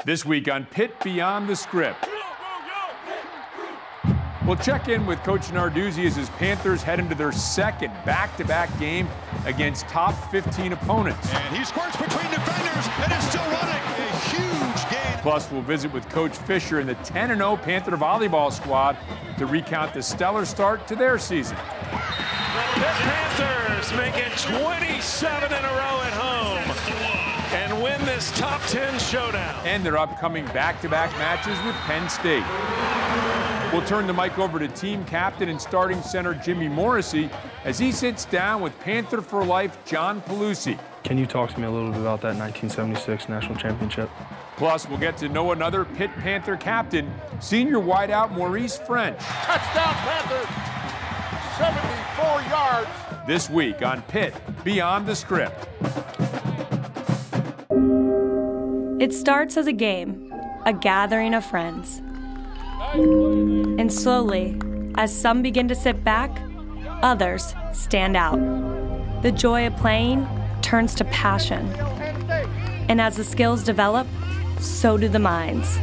This week on Pitt Beyond the Script, we'll check in with Coach Narduzzi as his Panthers head into their second back-to-back game against top 15 opponents. And he squirts between defenders and is still running. A huge gain. Plus, we'll visit with Coach Fisher and the 10-0 Panther volleyball squad to recount the stellar start to their season. The Panthers make it 27 in a row at home and win this top 10 showdown. And their upcoming back-to-back matches with Penn State. We'll turn the mic over to team captain and starting center Jimmy Morrissey as he sits down with Panther for life John Pelusi. Can you talk to me a little bit about that 1976 national championship? Plus, we'll get to know another Pitt Panther captain, senior wideout Maurice French. Touchdown Panthers, 74 yards. This week on Pitt Beyond the Script. It starts as a game, a gathering of friends. And slowly, as some begin to sit back, others stand out. The joy of playing turns to passion. And as the skills develop, so do the minds.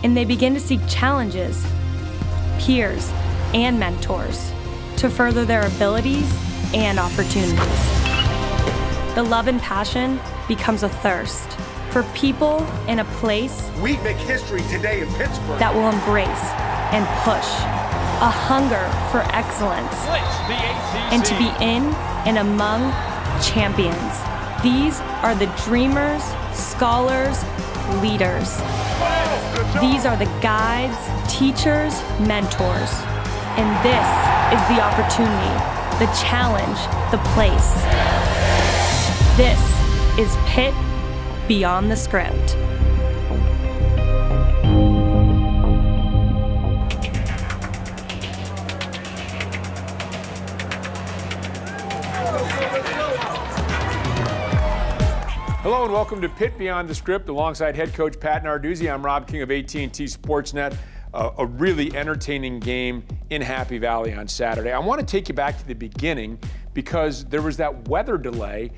And they begin to seek challenges, peers, and mentors to further their abilities and opportunities. The love and passion becomes a thirst for people in a place We make history today in Pittsburgh. that will embrace and push a hunger for excellence and to be in and among champions. These are the dreamers, scholars, leaders. These are the guides, teachers, mentors. And this is the opportunity, the challenge, the place. This is Pitt Beyond the Script. Hello and welcome to Pitt Beyond the Script alongside head coach Pat Narduzzi. I'm Rob King of AT&T Sportsnet. A really entertaining game in Happy Valley on Saturday. I want to take you back to the beginning because there was that weather delay.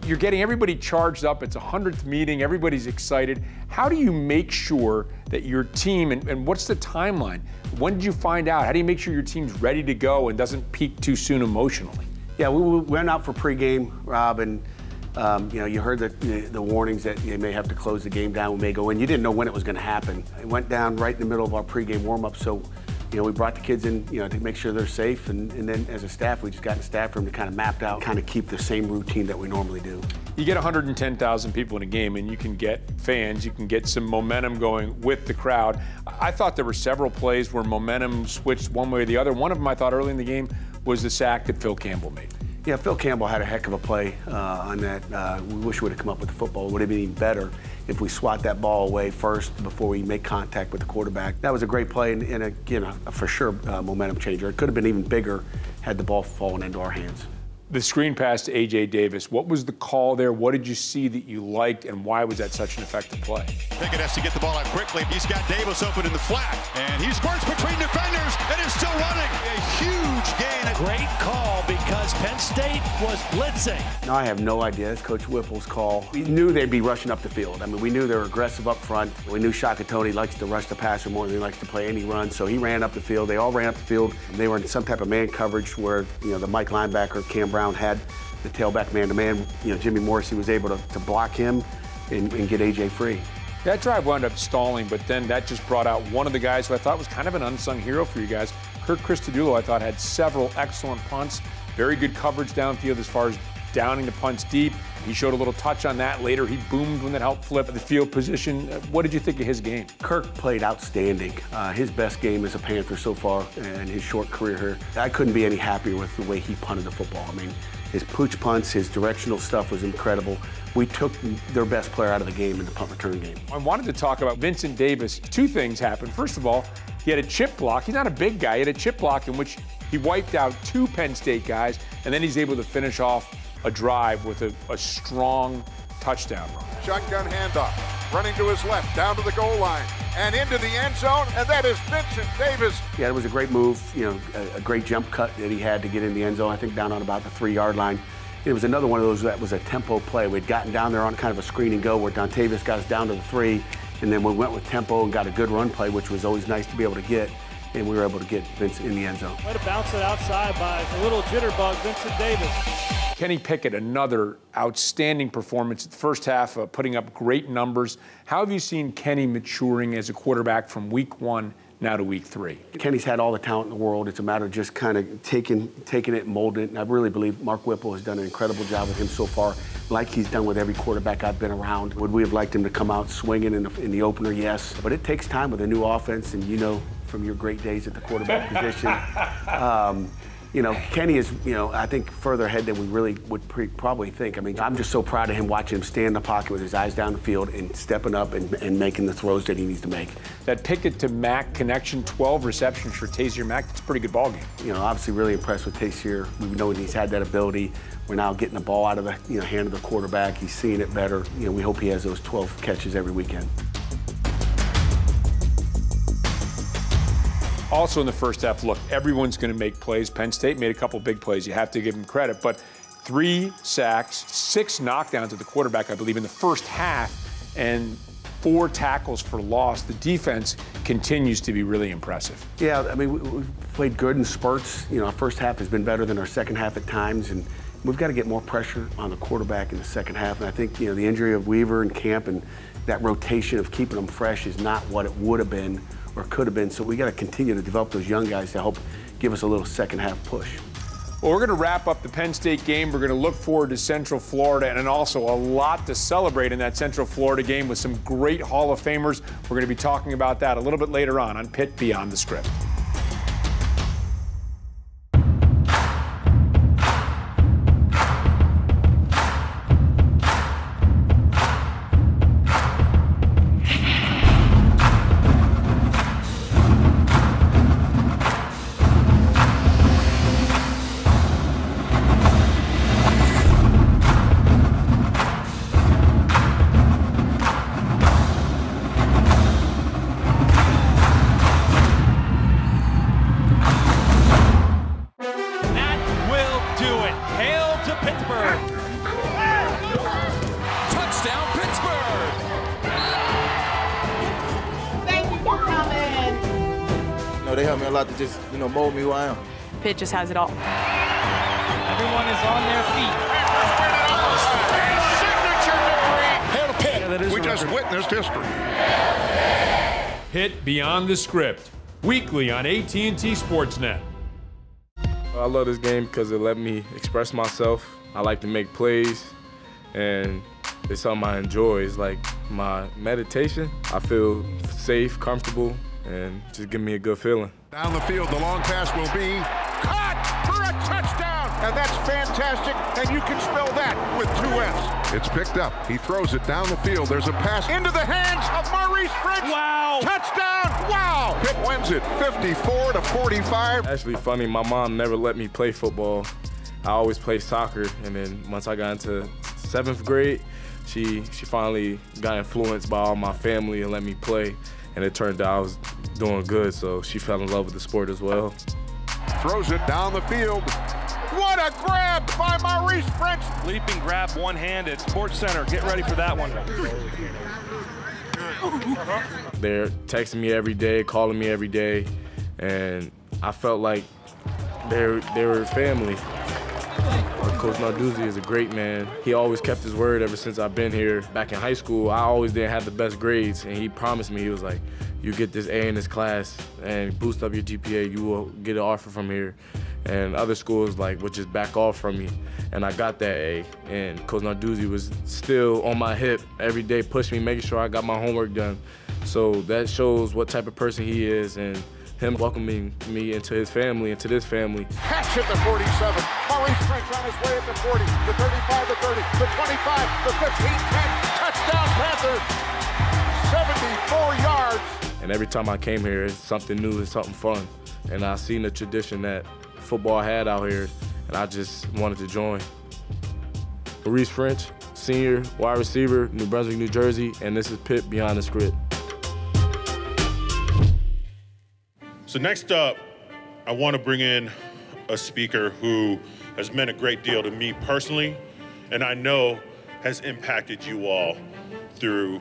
You're getting everybody charged up. It's a 100th meeting. Everybody's excited. How do you make sure that your team, and what's the timeline? When did you find out? How do you make sure your team's ready to go and doesn't peak too soon emotionally? Yeah, we went out for pregame, Rob, and you heard the warnings that you may have to close the game down. We may go in. You didn't know when it was going to happen. It went down right in the middle of our pregame warm-up, so we brought the kids in, to make sure they're safe, and then as a staff, we just got in the staff room to kind of mapped out, kind of keep the same routine that we normally do. You get 110,000 people in a game, and you can get fans, you can get some momentum going with the crowd. I thought there were several plays where momentum switched one way or the other. One of them I thought early in the game was the sack that Phil Campbell made. Yeah, Phil Campbell had a heck of a play on that. We wish we would have come up with the football. It would have been even better if we swat that ball away first before we make contact with the quarterback. That was a great play and again, a for sure momentum changer. It could have been even bigger had the ball fallen into our hands. The screen pass to A.J. Davis, what was the call there? What did you see that you liked, and why was that such an effective play? Pickett has to get the ball out quickly. He's got Davis open in the flat, and he squirts between defenders and is still running. A huge gain. Great call because Penn State was blitzing. No, I have no idea. It's Coach Whipple's call. We knew they'd be rushing up the field. I mean, we knew they were aggressive up front. We knew Shakatoni likes to rush the passer more than he likes to play any run, so he ran up the field. They all ran up the field. They were in some type of man coverage where, the Mike linebacker, Cam Brown, had the tailback man-to-man. Jimmy Morrissey was able to block him and get AJ free. That drive wound up stalling, but then that just brought out one of the guys who I thought was kind of an unsung hero for you guys. Kirk Christodoulou, I thought, had several excellent punts, very good coverage downfield as far as downing the punts deep. He showed a little touch on that. Later, he boomed when that helped flip the field position. What did you think of his game? Kirk played outstanding. His best game as a Panther so far in his short career here. I couldn't be any happier with the way he punted the football. I mean, his pooch punts, his directional stuff was incredible. We took their best player out of the game in the punt return game. I wanted to talk about Vincent Davis. Two things happened. First of all, he had a chip block. He's not a big guy. He had a chip block in which he wiped out two Penn State guys, and then he's able to finish off a drive with a strong touchdown run. Shotgun handoff, running to his left, down to the goal line, and into the end zone, and that is Vincent Davis. Yeah, it was a great move, a great jump cut that he had to get in the end zone, I think down on about the 3-yard line. It was another one of those that was a tempo play. We'd gotten down there on kind of a screen and go where Dontavius got us down to the 3. And then we went with tempo and got a good run play, which was always nice to be able to get. And we were able to get Vince in the end zone. Way to bounce it outside by a little jitterbug, Vincent Davis. Kenny Pickett, another outstanding performance. The first half, putting up great numbers. How have you seen Kenny maturing as a quarterback from week 1 now to week 3? Kenny's had all the talent in the world. It's a matter of just kind of taking it and molding it. And I really believe Mark Whipple has done an incredible job with him so far, like he's done with every quarterback I've been around. Would we have liked him to come out swinging in the opener? Yes. But it takes time with a new offense, and you know from your great days at the quarterback position. You know, Kenny is, I think further ahead than we really would probably think. I mean, I'm just so proud of him watching him stay in the pocket with his eyes down the field and stepping up and making the throws that he needs to make. That Pickett to Mack connection, 12 receptions for Taysier Mack, that's a pretty good ball game. Obviously really impressed with Taysier. We know he's had that ability. We're now getting the ball out of the hand of the quarterback. He's seeing it better. We hope he has those 12 catches every weekend. Also in the first half, look, everyone's going to make plays. Penn State made a couple big plays. You have to give them credit. But 3 sacks, 6 knockdowns at the quarterback, I believe, in the first half, and 4 tackles for loss. The defense continues to be really impressive. Yeah, I mean, we played good in spurts. Our first half has been better than our second half at times, and we've got to get more pressure on the quarterback in the second half. And I think, the injury of Weaver and Camp and that rotation of keeping them fresh is not what it would have been or could have been. So we got to continue to develop those young guys to help give us a little second half push. Well, we're going to wrap up the Penn State game. We're going to look forward to Central Florida, and also a lot to celebrate in that Central Florida game with some great Hall of Famers. We're going to be talking about that a little bit later on Pitt Beyond the Script. They helped me a lot to just, mold me who I am. Pitt just has it all. Everyone is on their feet. Hail to Pitt. We just witnessed history. Pitt Beyond the Script, weekly on AT&T Sportsnet. I love this game because it let me express myself. I like to make plays, and it's something I enjoy. It's like my meditation. I feel safe, comfortable, and just give me a good feeling. Down the field, the long pass will be caught for a touchdown. And that's fantastic, and you can spell that with 2 F's. It's picked up. He throws it down the field. There's a pass into the hands of Maurice Fritz. Wow. Touchdown. Wow. Pitt wins it 54-45. Actually funny, my mom never let me play football. I always played soccer, and then once I got into 7th grade, she finally got influenced by all my family and let me play. And it turned out I was doing good, so she fell in love with the sport as well. Throws it down the field. What a grab by Maurice Fritz. Leaping grab, one-handed. Sports Center, get ready for that one. They're texting me every day, calling me every day, and I felt like they were family. Coach Narduzzi is a great man. He always kept his word ever since I've been here. Back in high school, I always didn't have the best grades, and he promised me, he was like, you get this A in this class and boost up your GPA, you will get an offer from here. And other schools would just back off from me. And I got that A, and Coach Narduzzi was still on my hip every day, pushing me, making sure I got my homework done. So that shows what type of person he is, and him welcoming me into his family, into this family. Catch at the 47. Maurice Fritz on his way at the 40, the 35, the 30, the 25, the 15, 10. Touchdown Panthers. 74 yards. And every time I came here, it's something new, it's something fun. And I seen the tradition that football had out here, and I just wanted to join. Maurice French, senior, wide receiver, New Brunswick, New Jersey, and this is Pitt Beyond the Script. So next up, I want to bring in a speaker who has meant a great deal to me personally, and I know has impacted you all through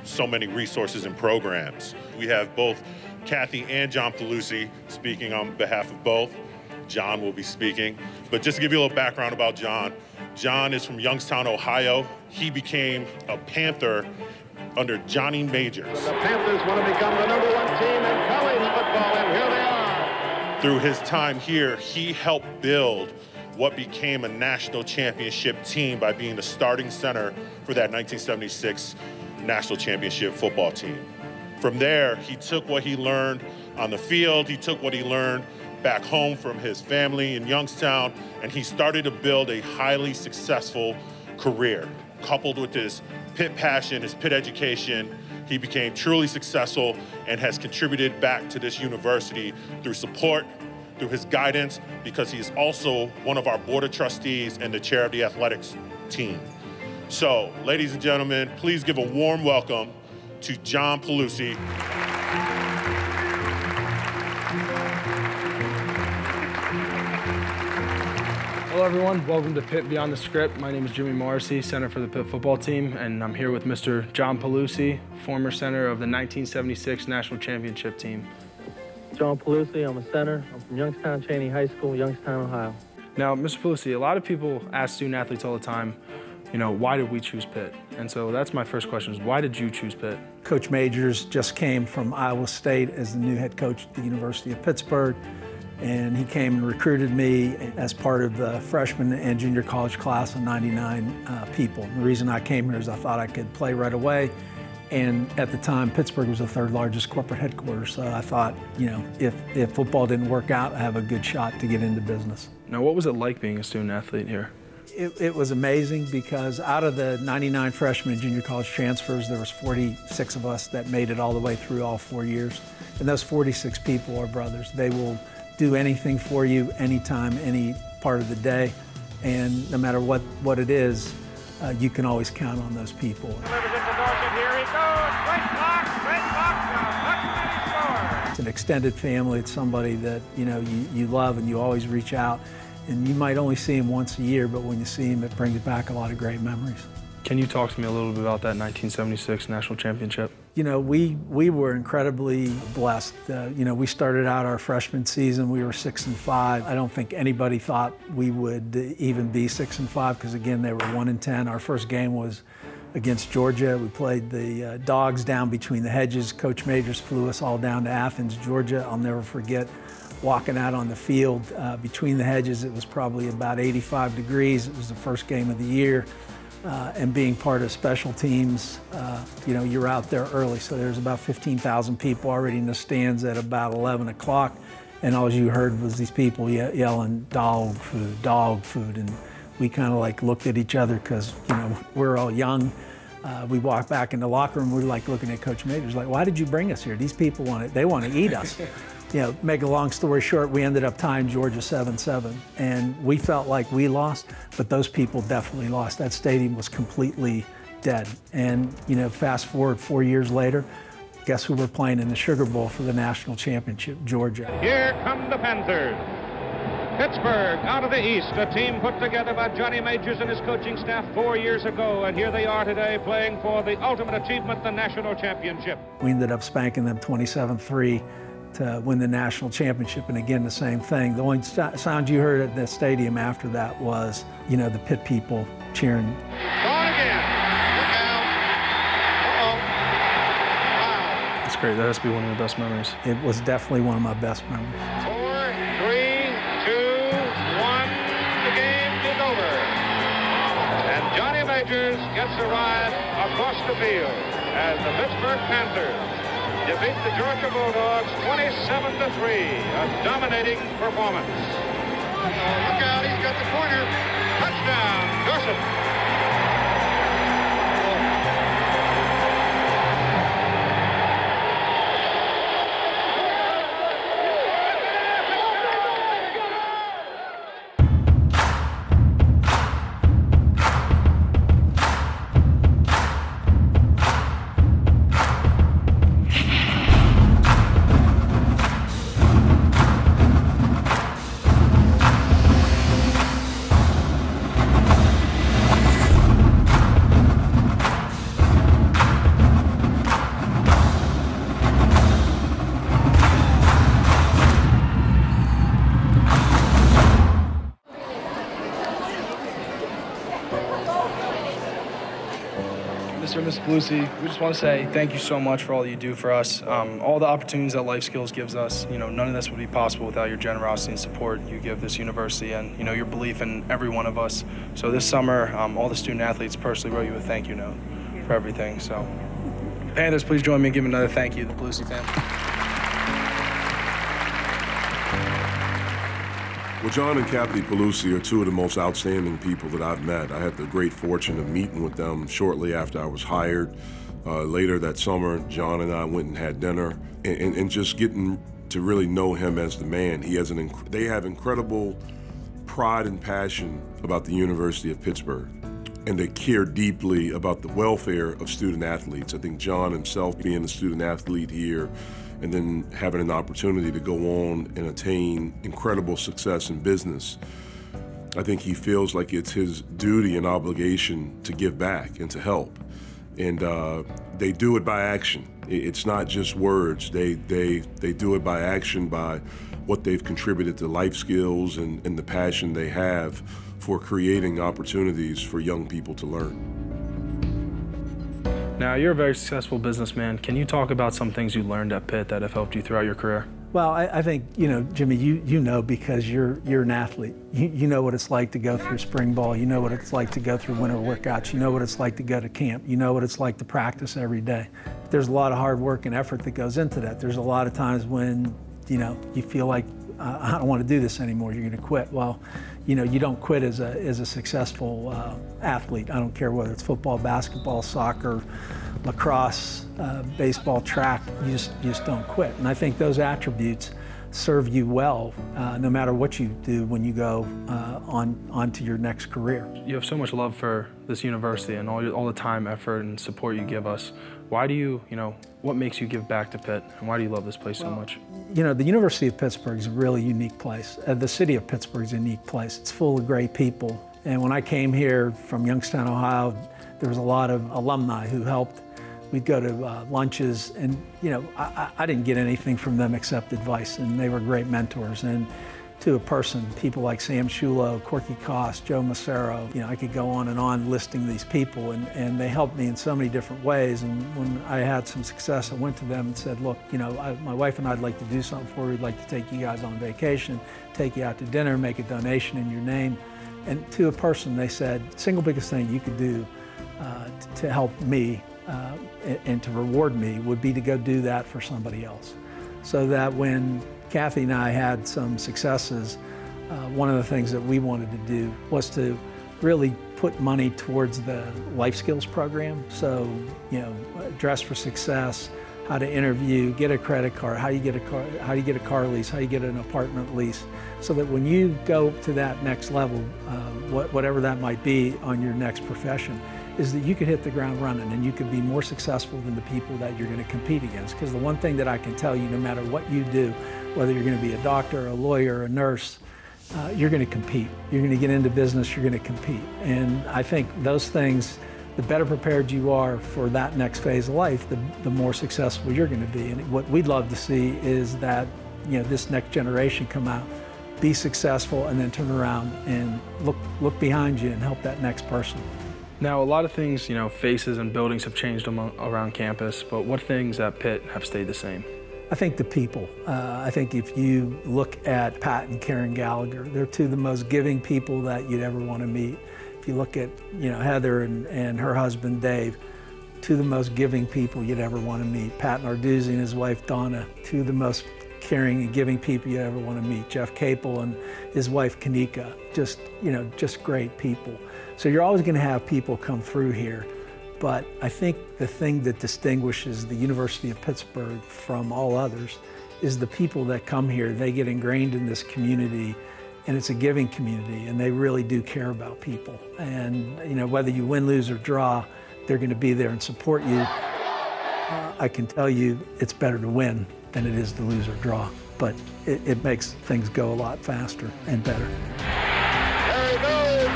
so many resources and programs. We have both Kathy and John Pelusi speaking on behalf of both. John will be speaking. But just to give you a little background about John, John is from Youngstown, Ohio. He became a Panther under Johnny Majors. The Panthers want to become the #1 team in college football, and here they are. Through his time here, he helped build what became a national championship team by being the starting center for that 1976 national championship football team. From there, he took what he learned on the field, he took what he learned back home from his family in Youngstown, and he started to build a highly successful career. Coupled with his Pitt passion, his Pitt education, he became truly successful and has contributed back to this university through support, through his guidance, because he is also one of our board of trustees and the chair of the athletics team. So, ladies and gentlemen, please give a warm welcome to John Pelusi. Hello everyone, welcome to Pitt Beyond the Script. My name is Jimmy Morrissey, center for the Pitt football team, and I'm here with Mr. John Pelusi, former center of the 1976 national championship team. John Pelusi, I'm a center. I'm from Youngstown Cheney High School, Youngstown, Ohio. Now, Mr. Pelusi, a lot of people ask student athletes all the time, you know, why did we choose Pitt? And so that's my first question is, why did you choose Pitt? Coach Majors just came from Iowa State as the new head coach at the University of Pittsburgh. And he came and recruited me as part of the freshman and junior college class of 99 people. And the reason I came here is I thought I could play right away. And at the time, Pittsburgh was the third largest corporate headquarters. So I thought, you know, if football didn't work out, I have a good shot to get into business. Now, what was it like being a student athlete here? It was amazing because out of the 99 freshmen and junior college transfers, there was 46 of us that made it all the way through all 4 years. And those 46 people are brothers. They will do anything for you, anytime, any part of the day. And no matter what it is, you can always count on those people. Delivers it to Dorset. Here he goes. Great block. Touchdown, he scores. It's an extended family. It's somebody that you love and you always reach out. And you might only see him once a year, but when you see him, it brings back a lot of great memories. Can you talk to me a little bit about that 1976 national championship? You know, we were incredibly blessed. We started out our freshman season, we were 6-5. I don't think anybody thought we would even be 6-5 because, again, they were 1-10. Our first game was against Georgia. We played the Dogs down between the hedges. Coach Majors flew us all down to Athens, Georgia. I'll never forget walking out on the field between the hedges. It was probably about 85 degrees. It was the first game of the year. And being part of special teams, you're out there early. So there's about 15,000 people already in the stands at about 11 o'clock. And all you heard was these people yelling, dog food. And we kind of like looked at each other because, we're all young. We walked back in the locker room. We were like looking at Coach Majors, like, why did you bring us here? These people want to eat us. Make a long story short, we ended up tying Georgia 7-7. And we felt like we lost, but those people definitely lost. That stadium was completely dead. And, fast forward 4 years later, guess who we're playing in the Sugar Bowl for the national championship? Georgia. Here come the Panthers. Pittsburgh out of the East, a team put together by Johnny Majors and his coaching staff 4 years ago. And here they are today playing for the ultimate achievement, the national championship. We ended up spanking them 27-3. To win the national championship, and again, the same thing. The only sound you heard at the stadium after that was, the Pitt people cheering. Gone again. Look out. Uh-oh. Wow. That's great. That has to be one of your best memories. It was definitely one of my best memories. 4, 3, 2, 1. The game is over. And Johnny Majors gets a ride across the field as the Pittsburgh Panthers defeat the Georgia Bulldogs 27-3, a dominating performance. Look out, he's got the corner. Touchdown, Dorset. Mr. Pelusi, we just want to say thank you so much for all you do for us. All the opportunities that Life Skills gives us, none of this would be possible without your generosity and support you give this university and, your belief in every one of us. So this summer, all the student athletes personally wrote you a thank you note for everything. So Panthers, please join me in giving another thank you to the Pelusi family. Well, John and Kathy Pelusi are two of the most outstanding people that I've met. I had the great fortune of meeting with them shortly after I was hired. Later that summer, John and I went and had dinner, and just getting to really know him as the man. They have incredible pride and passion about the University of Pittsburgh, and they care deeply about the welfare of student athletes. I think John himself, being a student athlete here, and then having an opportunity to go on and attain incredible success in business, I think he feels like it's his duty and obligation to give back and to help. And they do it by action. It's not just words. They do it by action, by what they've contributed to Life Skills and the passion they have for creating opportunities for young people to learn. Now, you're a very successful businessman. Can you talk about some things you learned at Pitt that have helped you throughout your career? Well, I think, Jimmy, you know, because you're an athlete. You know what it's like to go through spring ball. You know what it's like to go through winter workouts. You know what it's like to go to camp. You know what it's like to practice every day. There's a lot of hard work and effort that goes into that. There's a lot of times when, you feel like, I don't want to do this anymore, you're going to quit. Well, you don't quit as a successful athlete. I don't care whether it's football, basketball, soccer, lacrosse, baseball, track, you just don't quit. And I think those attributes serve you well no matter what you do when you go on to your next career. You have so much love for this university and all the time, effort, and support you give us. Why do you, what makes you give back to Pitt, and why do you love this place so much? The University of Pittsburgh is a really unique place. The city of Pittsburgh is a unique place. It's full of great people. And when I came here from Youngstown, Ohio, there was a lot of alumni who helped. We'd go to lunches, and I didn't get anything from them except advice, and they were great mentors. And to a person, people like Sam Shulo, Corky Koss, Joe Massaro, I could go on and on listing these people, and they helped me in so many different ways. And when I had some success, I went to them and said, look, my wife and I'd like to do something for you. We'd like to take you guys on vacation, take you out to dinner, make a donation in your name. And to a person, they said, single biggest thing you could do to help me and to reward me would be to go do that for somebody else. So that when Kathy and I had some successes, one of the things that we wanted to do was to really put money towards the Life Skills program. So, Dress for Success, how to interview, get a credit card, how you get a car lease, how you get an apartment lease, so that when you go to that next level, whatever that might be on your next profession, is that you could hit the ground running and you could be more successful than the people that you're going to compete against. Because the one thing that I can tell you, no matter what you do, whether you're going to be a doctor, a lawyer, a nurse, you're going to compete. You're going to get into business, you're going to compete. And I think those things, the better prepared you are for that next phase of life, the more successful you're going to be. And what we'd love to see is that this next generation come out, be successful, and then turn around and look behind you and help that next person. Now, a lot of things, faces and buildings have changed around campus, but what things at Pitt have stayed the same? I think the people. I think if you look at Pat and Karen Gallagher, they're two of the most giving people that you'd ever want to meet. If you look at, Heather and her husband, Dave, two of the most giving people you'd ever want to meet. Pat Narduzzi and his wife, Donna, two of the most caring and giving people you ever want to meet. Jeff Capel and his wife, Kanika, just great people. So you're always going to have people come through here, but I think the thing that distinguishes the University of Pittsburgh from all others is the people that come here. They get ingrained in this community, and it's a giving community, and they really do care about people. And whether you win, lose, or draw, they're going to be there and support you. I can tell you it's better to win than it is to lose or draw, but it makes things go a lot faster and better. There he goes!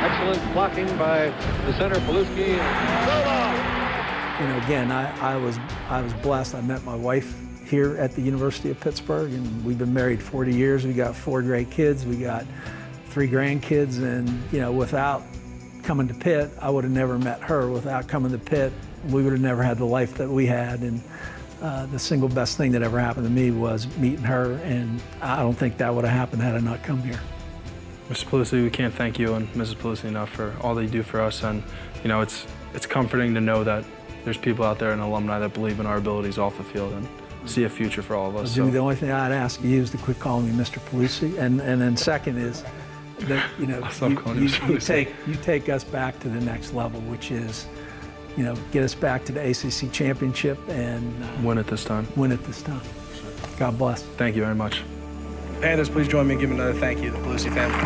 Excellent blocking by the center, Pelusi. Again, I was blessed. I met my wife here at the University of Pittsburgh, and we've been married 40 years. We got 4 great kids. We got 3 grandkids, and without coming to Pitt, I would have never met her. Without coming to Pitt, we would have never had the life that we had. And the single best thing that ever happened to me was meeting her, and I don't think that would have happened had I not come here. Mr. Pelusi, we can't thank you and Mrs. Pelusi enough for all that you do for us, and you know, it's comforting to know that there's people out there and alumni that believe in our abilities off the field and see a future for all of us. Well, Jimmy, the only thing I'd ask you is to quit calling me Mr. Pelusi, and then second is that, you know, you take us back to the next level, which is, you know, get us back to the ACC championship and win it this time. Win it this time. God bless. Thank you very much. Panthers, please join me in giving another thank you to the Pelusi family.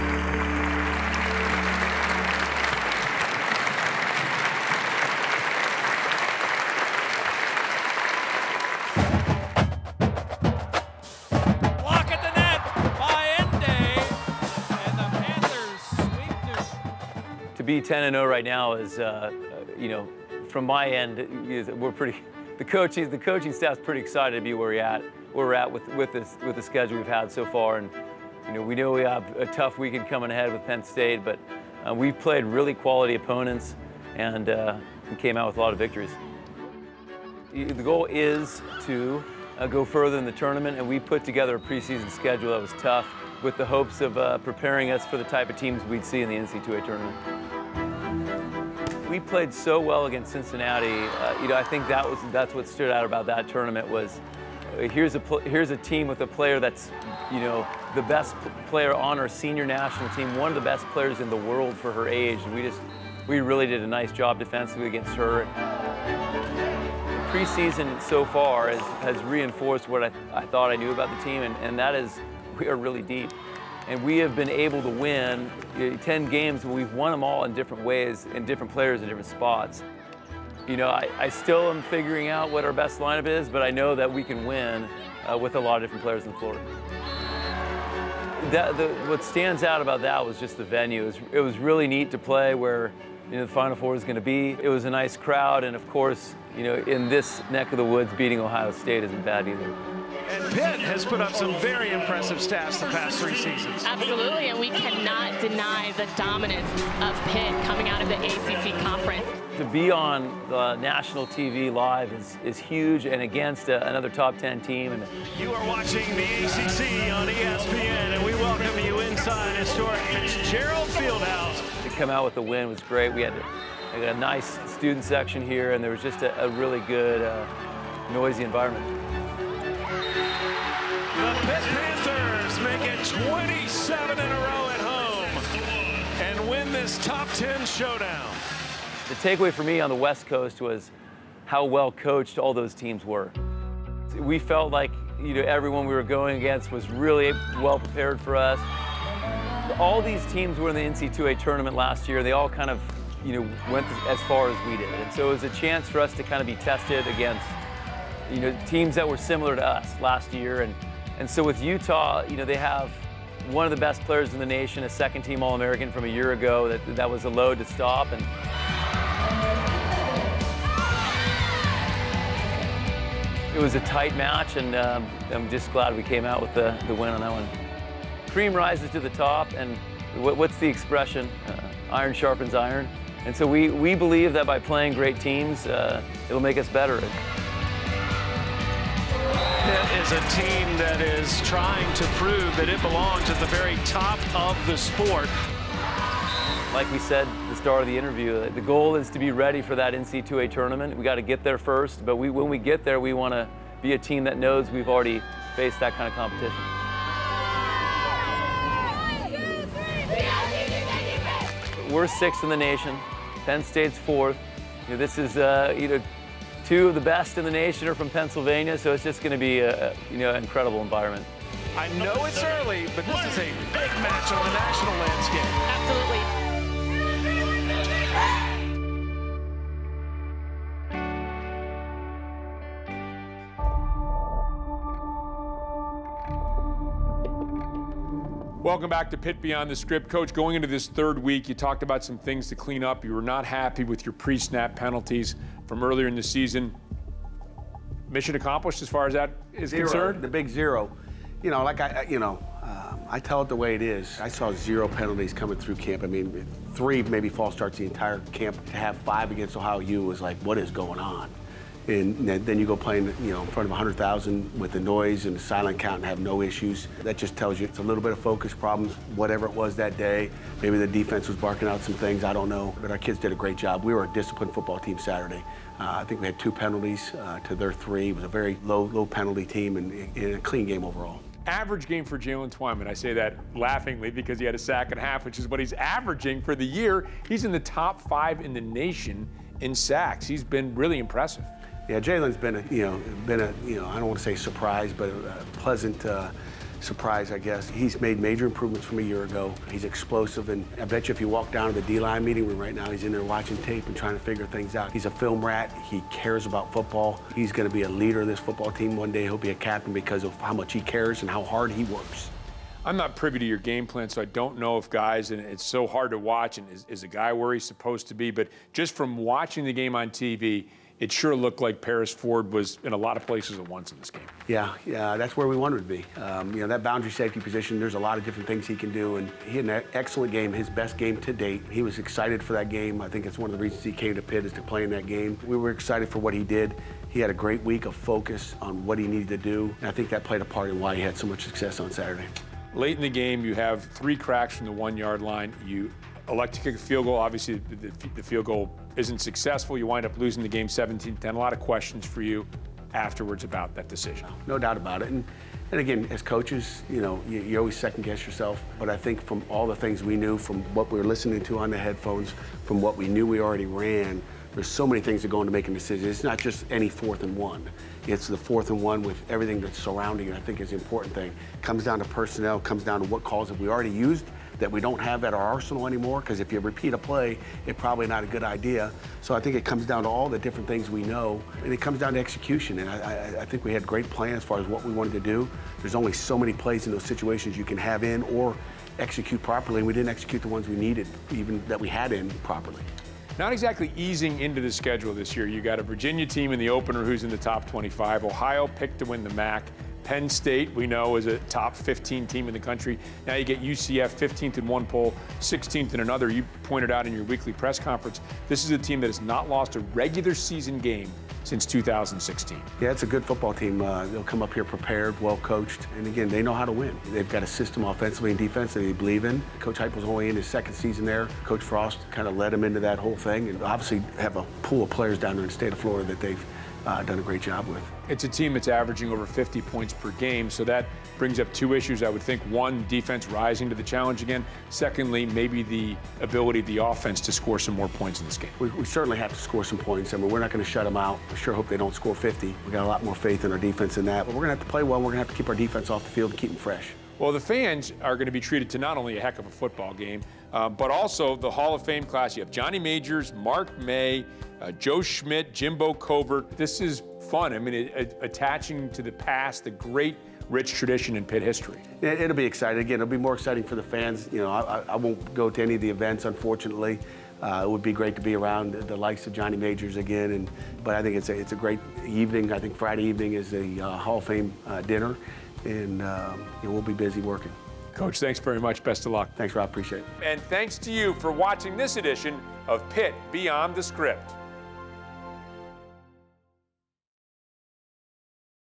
To be 10-0 right now is, you know, from my end, we're pretty. The coaching staff's pretty excited to be where we're at with the schedule we've had so far, and you know, we know we have a tough weekend coming ahead with Penn State, but we've played really quality opponents and we came out with a lot of victories. The goal is to go further in the tournament, and we put together a preseason schedule that was tough with the hopes of preparing us for the type of teams we'd see in the NCAA tournament. We played so well against Cincinnati. You know, I think that's what stood out about that tournament was here's a team with a player that's, you know, the best player on our senior national team, one of the best players in the world for her age. We really did a nice job defensively against her. The preseason so far has reinforced what I thought I knew about the team, and that is we are really deep. And we have been able to win 10 games, and we've won them all in different ways, and different players in different spots. You know, I still am figuring out what our best lineup is, but I know that we can win with a lot of different players on the floor. What stands out about that was just the venue. It was really neat to play where, you know, the Final Four is going to be. It was a nice crowd, and of course, you know, in this neck of the woods, beating Ohio State isn't bad either. And Pitt has put up some very impressive stats the past 3 seasons. Absolutely, and we cannot deny the dominance of Pitt coming out of the ACC conference. To be on the national TV live is huge, and against another top 10 team. And you are watching the ACC on ESPN, and we welcome you inside historic Fitzgerald Fieldhouse. To come out with a win was great. We had a nice student section here, and there was just a really good, noisy environment. The Pitt Panthers make it 27 in a row at home and win this top 10 showdown. The takeaway for me on the West Coast was how well coached all those teams were. We felt like, you know, everyone we were going against was really well prepared for us. All these teams were in the NCAA tournament last year. They all kind of, you know, went as far as we did. And so it was a chance for us to kind of be tested against, you know, teams that were similar to us last year. And so with Utah, you know, they have one of the best players in the nation, a second-team All-American from a year ago. That was a load to stop. And it was a tight match, and I'm just glad we came out with the win on that one. Cream rises to the top, and what's the expression? Iron sharpens iron. And so we believe that by playing great teams, it'll make us better. Pitt is a team that is trying to prove that it belongs at the very top of the sport. Like we said at the start of the interview, the goal is to be ready for that NCAA tournament. We got to get there first, but when we get there, we want to be a team that knows we've already faced that kind of competition. We're 6th in the nation. Penn State's 4th. You know, this is you know, 2 of the best in the nation are from Pennsylvania, so it's just going to be a you know, incredible environment. I know it's early, but this is a big match on the national landscape. Absolutely. Welcome back to Pitt Beyond the Script. Coach, going into this 3rd week, you talked about some things to clean up. You were not happy with your pre-snap penalties from earlier in the season. Mission accomplished as far as that is concerned? The big 0. You know, like I I tell it the way it is. I saw 0 penalties coming through camp. I mean, 3 maybe false starts the entire camp. To have 5 against Ohio U was like, what is going on? And then you go playing, in front of 100,000 with the noise and the silent count and have no issues. That just tells you it's a little bit of focus problems, whatever it was that day. Maybe the defense was barking out some things, I don't know. But our kids did a great job. We were a disciplined football team Saturday. I think we had 2 penalties to their 3. It was a very low penalty team and a clean game overall. Average game for Jalen Twyman. I say that laughingly because he had a sack and a half, which is what he's averaging for the year. He's in the top 5 in the nation in sacks. He's been really impressive. Yeah, Jalen's been I don't want to say surprise, but a pleasant surprise, I guess. He's made major improvements from a year ago. He's explosive, and I bet you if you walk down to the D-line meeting room right now, he's in there watching tape and trying to figure things out. He's a film rat. He cares about football. He's going to be a leader of this football team one day. He'll be a captain because of how much he cares and how hard he works. I'm not privy to your game plan, so I don't know if guys, and it's so hard to watch, and is a guy where he's supposed to be, but just from watching the game on TV, it sure looked like Paris Ford was in a lot of places at once in this game. Yeah, that's where we wanted to be. That boundary safety position, there's a lot of different things he can do, and he had an excellent game, his best game to date. He was excited for that game. I think it's one of the reasons he came to Pitt is to play in that game. We were excited for what he did. He had a great week of focus on what he needed to do, and I think that played a part in why he had so much success on Saturday. Late in the game, you have 3 cracks from the 1-yard line. You elect to kick a field goal. Obviously, the field goal isn't successful. You wind up losing the game 17-10. A lot of questions for you afterwards about that decision. No doubt about it. And again, as coaches, you always second-guess yourself. But I think from all the things we knew, from what we were listening to on the headphones, from what we knew we already ran, there's so many things that go into making decisions. It's not just any 4th and 1. It's the 4th and 1 with everything that's surrounding it, I think is the important thing. It comes down to personnel, comes down to what calls have we already used that we don't have at our arsenal anymore, because if you repeat a play, it's probably not a good idea. So I think it comes down to all the different things we know, and it comes down to execution. And I think we had great plans as far as what we wanted to do. There's only so many plays in those situations you can have in or execute properly, and we didn't execute the ones we needed, even that we had in properly. Not exactly easing into the schedule this year. You got a Virginia team in the opener who's in the top 25. Ohio picked to win the MAC. Penn State, we know, is a top 15 team in the country. Now you get UCF 15th in one poll, 16th in another. You pointed out in your weekly press conference, this is a team that has not lost a regular season game since 2016. Yeah, it's a good football team. They'll come up here prepared, well coached, and again, they know how to win. They've got a system offensively and defensively they believe in. Coach Heupel was only in his 2nd season there. Coach Frost kind of led him into that whole thing, and obviously have a pool of players down there in the state of Florida that they've done a great job with. It's a team that's averaging over 50 points per game, so that brings up 2 issues, I would think. One, defense rising to the challenge again. Secondly, maybe the ability of the offense to score some more points in this game. We certainly have to score some points. I mean, we're not going to shut them out. I sure hope they don't score 50. We got a lot more faith in our defense than that, but we're going to have to play well. We're going to have to keep our defense off the field and keep them fresh. Well, the fans are going to be treated to not only a heck of a football game, but also the Hall of Fame class. You have Johnny Majors, Mark May, Joe Schmidt, Jimbo Covert. This is fun. I mean, attaching to the past, the great, rich tradition in Pitt history. It'll be exciting. Again, it'll be more exciting for the fans. I won't go to any of the events, unfortunately. It would be great to be around the likes of Johnny Majors again. But I think it's a great evening. I think Friday evening is a Hall of Fame dinner. And we'll be busy working. Coach, thanks very much. Best of luck. Thanks, Rob. Appreciate it. And thanks to you for watching this edition of Pitt Beyond the Script.